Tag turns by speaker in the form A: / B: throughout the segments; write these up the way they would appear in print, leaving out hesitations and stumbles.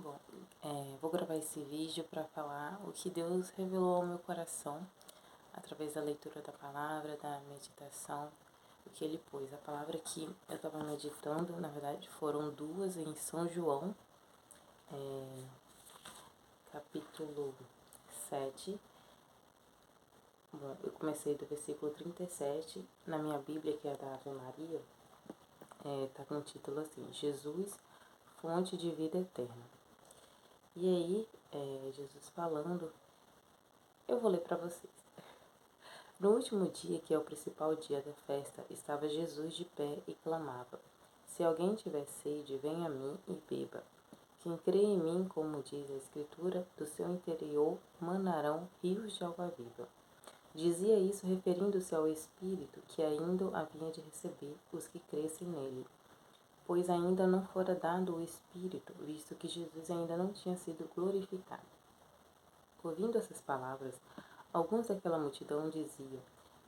A: Bom, vou gravar esse vídeo para falar o que Deus revelou ao meu coração através da leitura da palavra, da meditação, o que Ele pôs. A palavra que eu estava meditando, na verdade, foram duas em São João, capítulo 7. Bom, eu comecei do versículo 37, na minha Bíblia, que é da Ave Maria, tá com o título assim: Jesus, fonte de vida eterna. E aí, Jesus falando, eu vou ler para vocês. No último dia, que é o principal dia da festa, estava Jesus de pé e clamava: Se alguém tiver sede, venha a mim e beba. Quem crê em mim, como diz a Escritura, do seu interior manarão rios de água viva. Dizia isso referindo-se ao Espírito que ainda havia de receber os que crescem nele, pois ainda não fora dado o Espírito, visto que Jesus ainda não tinha sido glorificado. Ouvindo essas palavras, alguns daquela multidão diziam: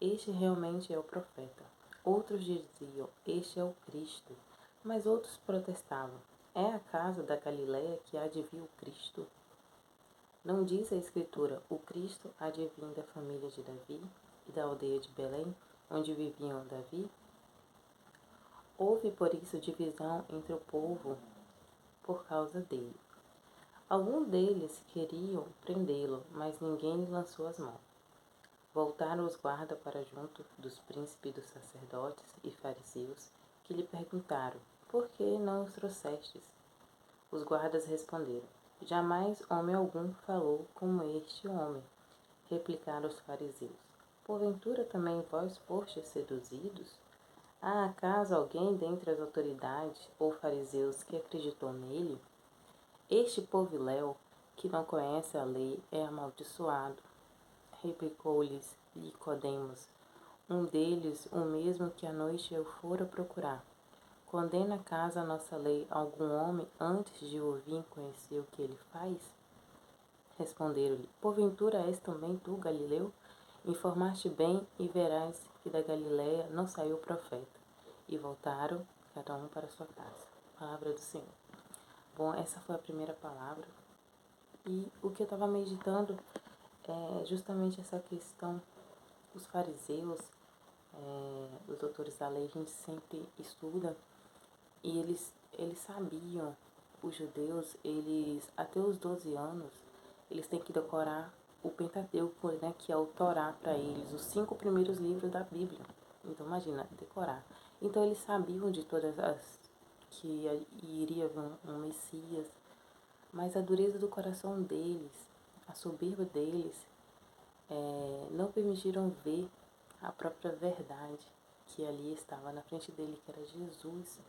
A: Este realmente é o profeta. Outros diziam: Este é o Cristo. Mas outros protestavam: É acaso da Galiléia que há de vir o Cristo? Não diz a Escritura: O Cristo há de vir da família de Davi e da aldeia de Belém, onde viviam Davi? Houve por isso divisão entre o povo por causa dele. Alguns deles queriam prendê-lo, mas ninguém lhe lançou as mãos. Voltaram os guardas para junto dos príncipes dos sacerdotes e fariseus, que lhe perguntaram: Por que não os trouxestes? Os guardas responderam: Jamais homem algum falou como este homem. Replicaram os fariseus: Porventura também vós fostes seduzidos? Há acaso alguém dentre as autoridades ou fariseus que acreditou nele? Este poviléu, que não conhece a lei, é amaldiçoado. Replicou-lhes Nicodemos, um deles, o mesmo que à noite eu fora procurar. Condena acaso a nossa lei algum homem antes de ouvir conhecer o que ele faz? Responderam-lhe: Porventura és também tu, Galileu? Informaste bem e verás que da Galiléia não saiu profeta. E voltaram, cada um para sua casa. Palavra do Senhor. Bom, essa foi a primeira palavra. E o que eu estava meditando é justamente essa questão. Os fariseus, os doutores da lei, a gente sempre estuda, e eles sabiam, os judeus, eles até os 12 anos, eles têm que decorar o Pentateuco, né, que é o Torá para eles, os 5 primeiros livros da Bíblia. Então imagina, decorar. Então eles sabiam de todas as que iria vir um Messias, mas a dureza do coração deles, a soberba deles, não permitiram ver a própria verdade que ali estava na frente dele, que era Jesus.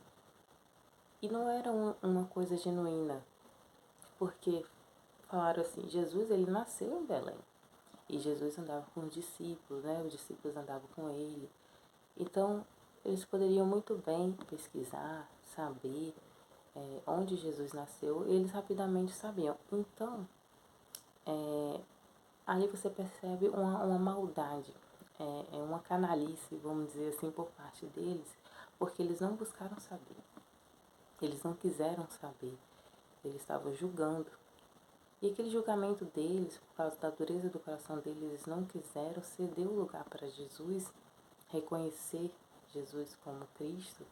A: E não era uma coisa genuína, porque falaram assim: Jesus, ele nasceu em Belém. E Jesus andava com os discípulos, né? Os discípulos andavam com ele. Então, eles poderiam muito bem pesquisar, saber onde Jesus nasceu, e eles rapidamente sabiam. Então, aí você percebe uma maldade, uma canalice, vamos dizer assim, por parte deles, porque eles não buscaram saber, eles não quiseram saber, eles estavam julgando. E aquele julgamento deles, por causa da dureza do coração deles, eles não quiseram ceder o lugar para Jesus, reconhecer Jesus como Cristo.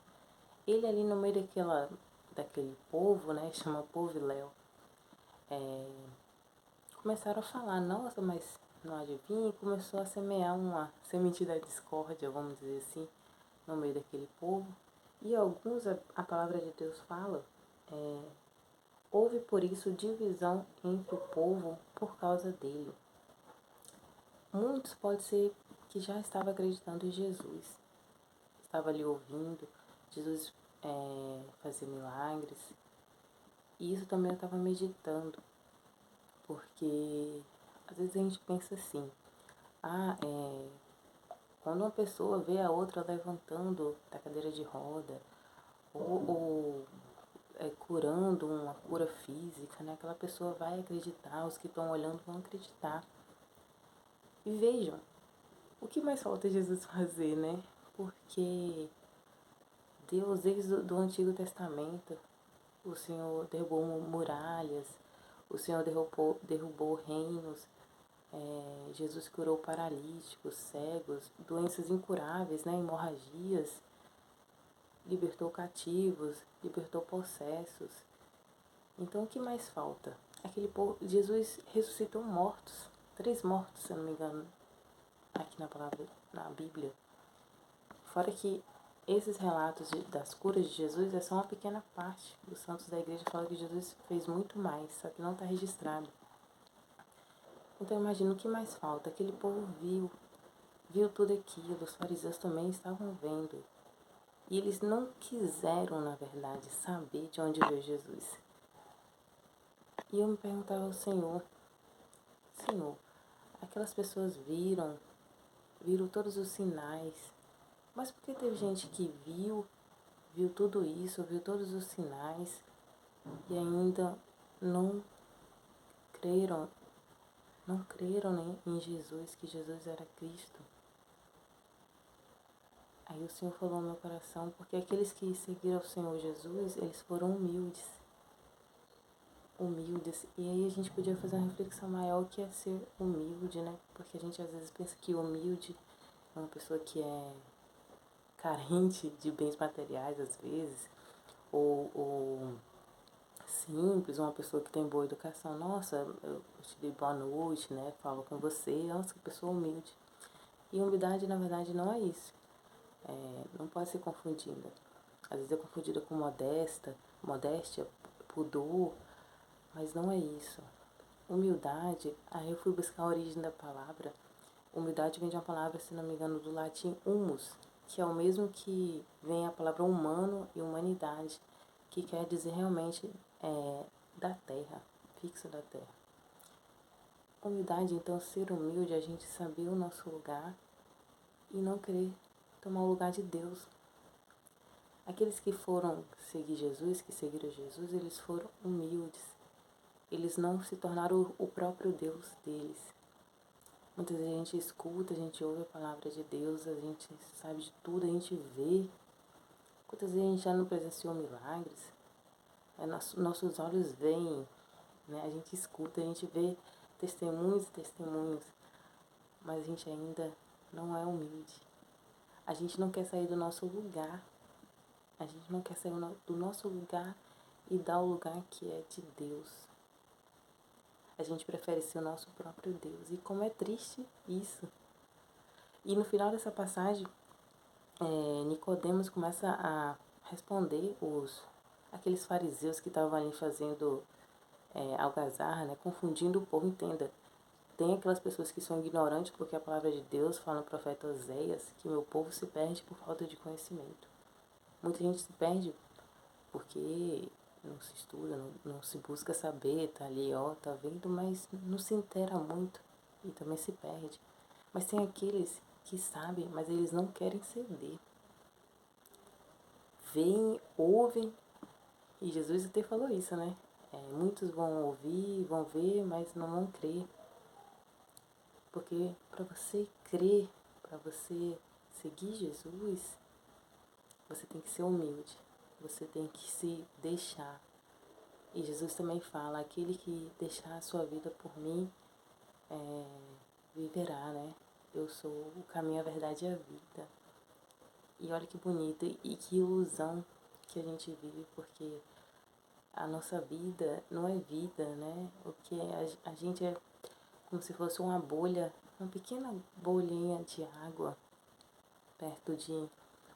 A: Ele ali no meio daquele povo, né, chama poviléu, começaram a falar: Nossa, mas não adivinha, e começou a semear uma semente da discórdia, vamos dizer assim, no meio daquele povo. E alguns, a palavra de Deus fala, houve por isso divisão entre o povo por causa dele. Muitos pode ser que já estavam acreditando em Jesus, estava ali ouvindo Jesus fazer milagres, e isso também eu estava meditando, porque às vezes a gente pensa assim: quando uma pessoa vê a outra levantando da cadeira de roda, ou curando uma cura física, né, aquela pessoa vai acreditar, os que estão olhando vão acreditar. E vejam, o que mais falta Jesus fazer, né? Porque Deus, desde o Antigo Testamento, o Senhor derrubou muralhas, o Senhor derrubou reinos, Jesus curou paralíticos, cegos, doenças incuráveis, né, hemorragias, libertou cativos, libertou possessos. Então o que mais falta? Aquele povo, Jesus ressuscitou mortos, 3 mortos, se eu não me engano, aqui na Bíblia. Fora que esses relatos das curas de Jesus é só uma pequena parte. Os santos da igreja falam que Jesus fez muito mais, só que não está registrado. Então imagina o que mais falta. Aquele povo viu tudo aquilo, os fariseus também estavam vendo. E eles não quiseram, na verdade, saber de onde veio Jesus. E eu me perguntava ao Senhor, aquelas pessoas viram todos os sinais, mas por que teve gente que viu tudo isso, viu todos os sinais e ainda não creram, né, em Jesus, que Jesus era Cristo? Aí o Senhor falou no meu coração, porque aqueles que seguiram o Senhor Jesus, eles foram humildes. E aí a gente podia fazer uma reflexão maior, que é ser humilde, né? Porque a gente às vezes pensa que humilde é uma pessoa que é carente de bens materiais, às vezes, ou simples, uma pessoa que tem boa educação. Nossa, eu te dei boa noite, né? Falo com você, nossa, que pessoa humilde. E humildade, na verdade, não é isso. Não pode ser confundida. Às vezes é confundida com modéstia, pudor, mas não é isso. Humildade, aí eu fui buscar a origem da palavra. Humildade vem de uma palavra, se não me engano, do latim humus, que é o mesmo que vem a palavra humano e humanidade, que quer dizer realmente da terra, fixo da terra. Humildade, então, ser humilde, a gente saber o nosso lugar e não querer tomar o lugar de Deus. Aqueles que foram seguir Jesus, que seguiram Jesus, eles foram humildes. Eles não se tornaram o próprio Deus deles. Muitas vezes a gente escuta, a gente ouve a palavra de Deus, a gente sabe de tudo, a gente vê. Quantas vezes a gente já não presenciou milagres? Nossos olhos veem, né? A gente escuta, a gente vê testemunhos e testemunhos, mas a gente ainda não é humilde. A gente não quer sair do nosso lugar. A gente não quer sair do nosso lugar e dar o lugar que é de Deus. A gente prefere ser o nosso próprio Deus. E como é triste isso. E no final dessa passagem, Nicodemos começa a responder aqueles fariseus que estavam ali fazendo algazarra, né, confundindo o povo. Entenda, tem aquelas pessoas que são ignorantes, porque a palavra de Deus fala no profeta Oséias que meu povo se perde por falta de conhecimento. Muita gente se perde porque não se estuda, não se busca saber, tá ali, tá vendo, mas não se inteira muito e também se perde. Mas tem aqueles que sabem, mas eles não querem ceder. Veem, ouvem, e Jesus até falou isso, né? Muitos vão ouvir, vão ver, mas não vão crer. Porque para você crer, para você seguir Jesus, você tem que ser humilde. Você tem que se deixar. E Jesus também fala, aquele que deixar a sua vida por mim, viverá, né? Eu sou o caminho, a verdade e a vida. E olha que bonito e que ilusão que a gente vive, porque a nossa vida não é vida, né? O que a gente é como se fosse uma bolha, uma pequena bolinha de água perto de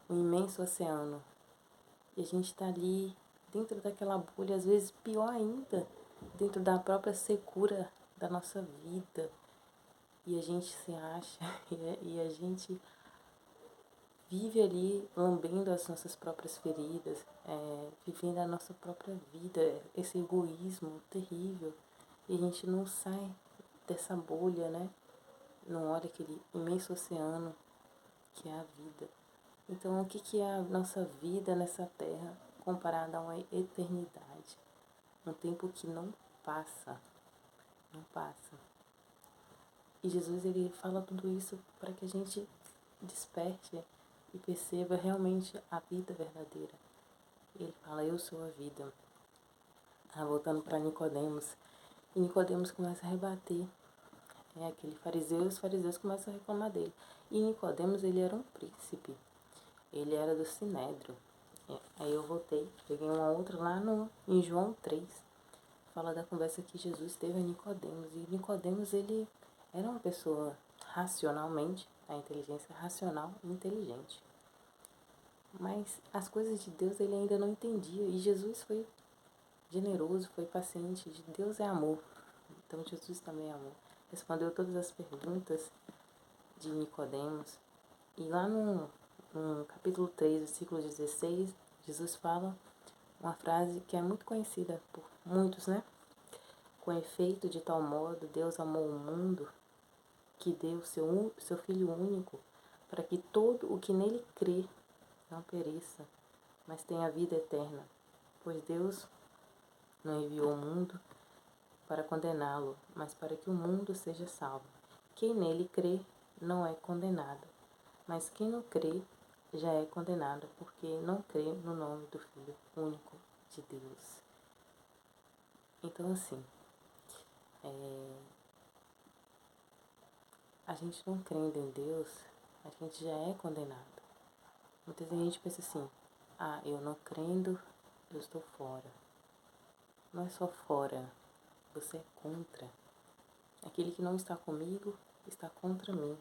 A: um imenso oceano. E a gente está ali dentro daquela bolha, às vezes pior ainda, dentro da própria secura da nossa vida. E a gente se acha, e a gente vive ali lambendo as nossas próprias feridas, vivendo a nossa própria vida, esse egoísmo terrível. E a gente não sai dessa bolha, né? Não olha aquele imenso oceano que é a vida. Então, o que é a nossa vida nessa terra comparada a uma eternidade? Um tempo que não passa, não passa. E Jesus, ele fala tudo isso para que a gente desperte e perceba realmente a vida verdadeira. Ele fala, eu sou a vida. voltando para Nicodemos. E Nicodemos começa a rebater aquele fariseu, e os fariseus começam a reclamar dele. E Nicodemos, ele era um príncipe. Ele era do Sinédrio. Aí eu voltei, peguei uma outra lá em João 3. Fala da conversa que Jesus teve a Nicodemos. E Nicodemos, ele era uma pessoa racionalmente, a inteligência racional e inteligente. Mas as coisas de Deus ele ainda não entendia. E Jesus foi generoso, foi paciente. Deus é amor. Então Jesus também é amor. Respondeu todas as perguntas de Nicodemos. E lá no capítulo 3, versículo 16, Jesus fala uma frase que é muito conhecida por muitos, né? Com efeito, de tal modo, Deus amou o mundo que deu seu Filho único, para que todo o que nele crê não pereça, mas tenha vida eterna. Pois Deus não enviou o mundo para condená-lo, mas para que o mundo seja salvo. Quem nele crê não é condenado, mas quem não crê já é condenado, porque não crê no nome do Filho único de Deus. Então, assim, a gente não crendo em Deus, a gente já é condenado. Muitas vezes a gente pensa assim, eu não crendo, eu estou fora. Não é só fora, você é contra. Aquele que não está comigo está contra mim.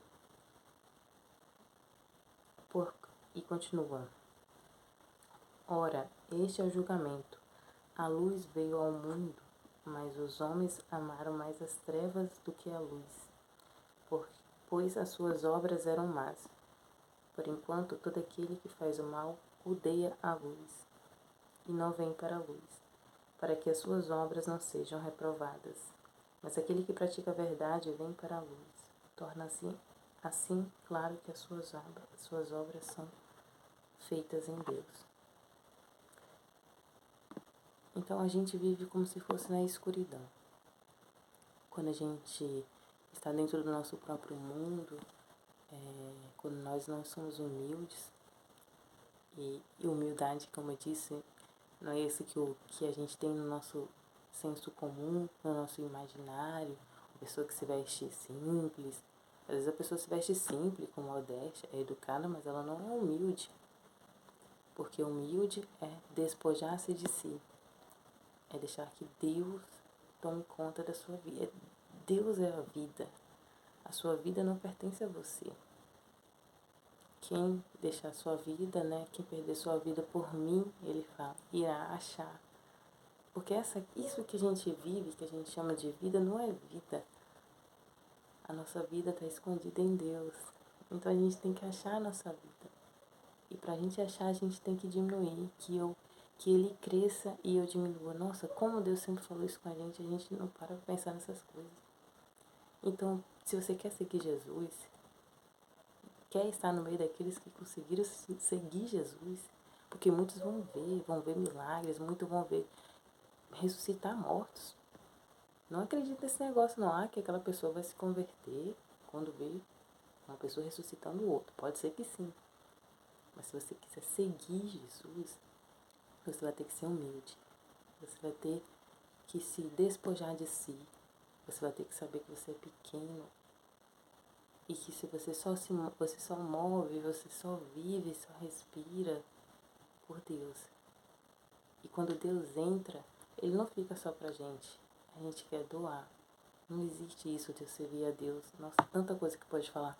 A: E continua. Ora, este é o julgamento. A luz veio ao mundo, mas os homens amaram mais as trevas do que a luz, pois as suas obras eram más. Por enquanto, todo aquele que faz o mal odeia a luz e não vem para a luz, para que as suas obras não sejam reprovadas. Mas aquele que pratica a verdade vem para a luz. Torna-se assim claro que as suas obras são feitas em Deus. Então a gente vive como se fosse na escuridão. Quando a gente está dentro do nosso próprio mundo, quando nós não somos humildes, e humildade, como eu disse, não é isso que a gente tem no nosso senso comum, no nosso imaginário, a pessoa que se veste simples. Às vezes a pessoa se veste simples, com modéstia, é educada, mas ela não é humilde. Porque humilde é despojar-se de si. É deixar que Deus tome conta da sua vida. Deus é a vida. A sua vida não pertence a você. Quem deixar sua vida, quem perder sua vida por mim, ele fala, irá achar. Porque isso que a gente vive, que a gente chama de vida, não é vida. A nossa vida está escondida em Deus. Então a gente tem que achar a nossa vida. E para a gente achar, a gente tem que diminuir, que ele cresça e eu diminua. Nossa, como Deus sempre falou isso com a gente não para de pensar nessas coisas. Então, se você quer seguir Jesus, quer estar no meio daqueles que conseguiram seguir Jesus, porque muitos vão ver milagres, muitos vão ver ressuscitar mortos. Não acredita nesse negócio não, que aquela pessoa vai se converter quando vê uma pessoa ressuscitando o outro. Pode ser que sim. Mas se você quiser seguir Jesus, você vai ter que ser humilde. Você vai ter que se despojar de si. Você vai ter que saber que você é pequeno. E que se você você só move, você só vive, só respira por Deus. E quando Deus entra, Ele não fica só pra gente. A gente quer doar. Não existe isso de servir a Deus. Nossa, tanta coisa que pode falar.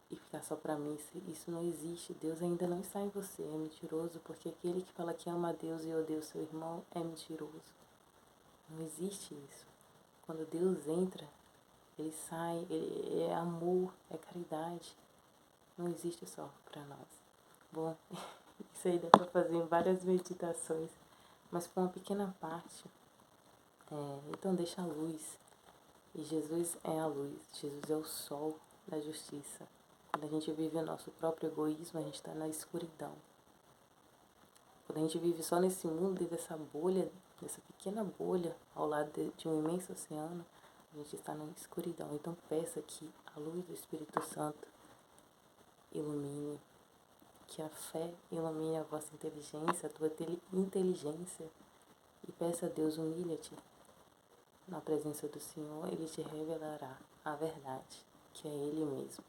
A: E ficar só pra mim, isso não existe. Deus ainda não está em você, é mentiroso, porque aquele que fala que ama a Deus e odeia o seu irmão é mentiroso. Não existe isso. Quando Deus entra, Ele sai, Ele é amor, é caridade. Não existe só pra nós. Bom, isso aí dá pra fazer em várias meditações, mas por uma pequena parte. Então deixa a luz. E Jesus é a luz, Jesus é o sol da justiça. Quando a gente vive o nosso próprio egoísmo, a gente está na escuridão. Quando a gente vive só nesse mundo, dentro dessa bolha, dessa pequena bolha, ao lado de um imenso oceano, a gente está na escuridão. Então peça que a luz do Espírito Santo ilumine, que a fé ilumine a vossa inteligência, a tua inteligência, e peça a Deus, humilha-te na presença do Senhor, Ele te revelará a verdade, que é Ele mesmo.